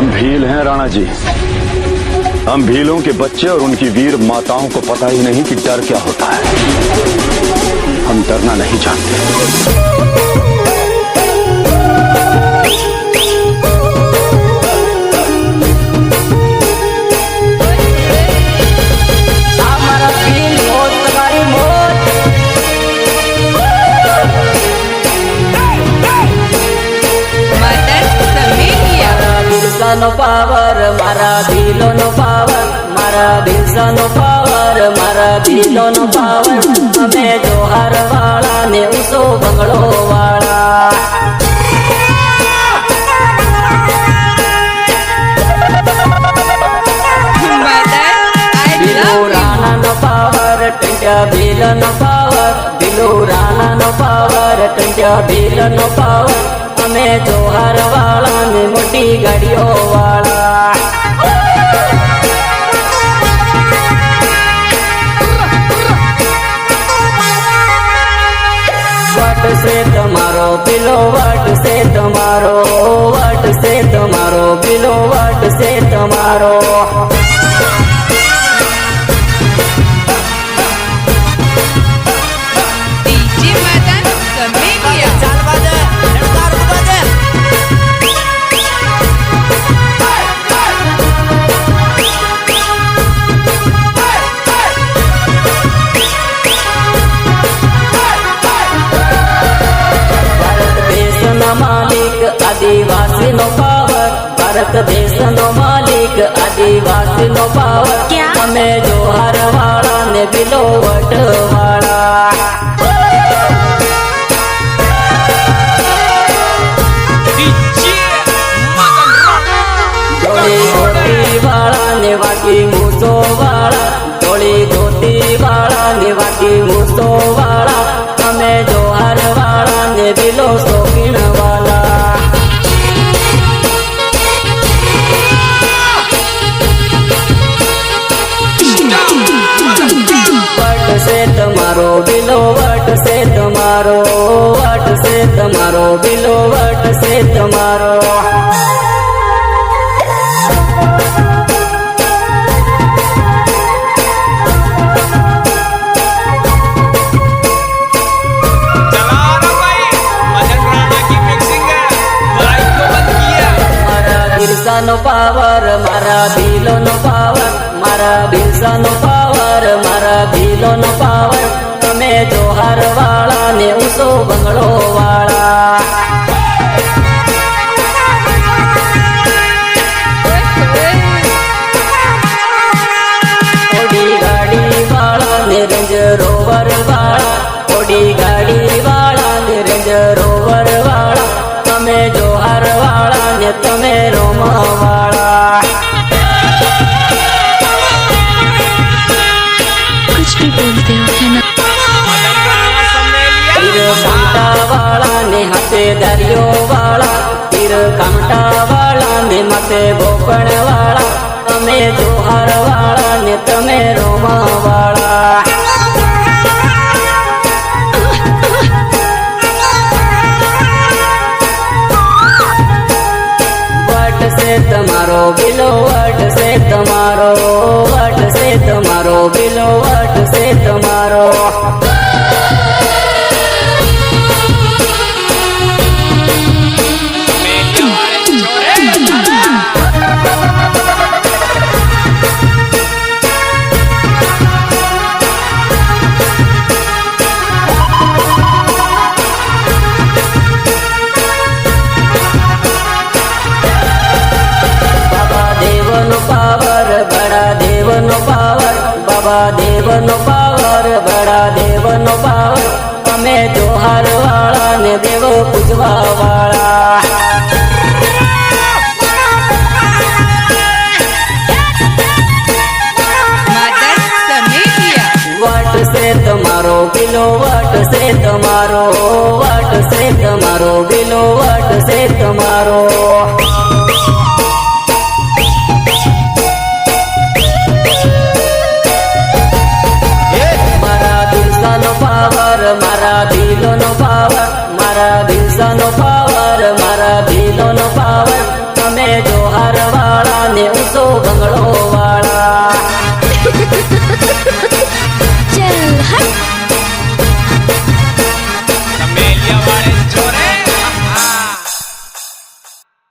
हम भील हैं राणा जी। हम भीलों के बच्चे और उनकी वीर माताओं को पता ही नहीं कि डर क्या होता है। हम डरना नहीं जानते। નો પાવર મારા ભીલો નો પાવર, મારા ભીલસા નો પાવર, મારા ભીલો નો પાવર. અમે જોહાર વાળા ને ઉસો બંગડો વાળા. ભીલો રાણા નો પાવર, ટંટ્યા ભીલ નો પાવર, ભીલો રાણા નો પાવર, ટંટ્યા ભીલ નો પાવર. અમે જોહાર વાળા ને મોટી ગાડીઓ વાળા. વટ છે તમારો પીલો, વટ છે તમારો, વટ છે તમારો પીલો, વટ છે તમારો. માલિક આદિવાસી નો પાવર, ભારત દેશ નો માલિક આદિવાસી નો પાવર. અમે જોહાર વાળા ને બિલો વટ વાળા. ધોળી ધોતી વાળા ને વાકી મૂસો વાળા, ધોળી ધોતી વાળા ને વાકી મૂસો વાળા. અમે જોહાર વાળા ને બિલો શોખીન વાળા. વટ છે તમારો બિલો, વટ છે તમારો, વટ છે તમારો બિલો, વટ છે તમારો. નો પાવર, મારા ભીલો નો પાવર, મારા ભીલસા નો પાવર, મારા ભીલો નો પાવર. તમે જોહાર વાળા ને ઉસો બંગડો વાળા. ઓડી ગાડી વાળા ને રેન્જ રોવર વાળા, ઓડી ગાડી વાળા ને રેન્જ રોવર વાળા. તમે જોહાર વાળા ને તમે રોમ વાળા. कुछ भी बोलते हो है ना. તીર કાંટા વાળા ને હાથે દરિયો વાળા, તીર કાંટા વાળા ને માથે ગોપણ વાળા. તમે જોહાર વાળા ને તમે રોમ વાળા. તમારો બિલો, વટ છે તમારો, વટ છે તમારો બિલો, વટ છે તમારો. બાબા દેવ નો પાવર, બડા દેવ નો પાવર. અમે જોહાર વાળા ને દેવ પૂજવા વાળા. વટ છે તમારો બિલો, વટ છે તમારો, વટ છે તમારો બિલો, વટ છે તમારો. મારા ભીલો નો પાવર, મારા ભીલસા નો પાવર, મારા ભીલો નો પાવર. તમે જોહાર ને ઊંચો બંગલો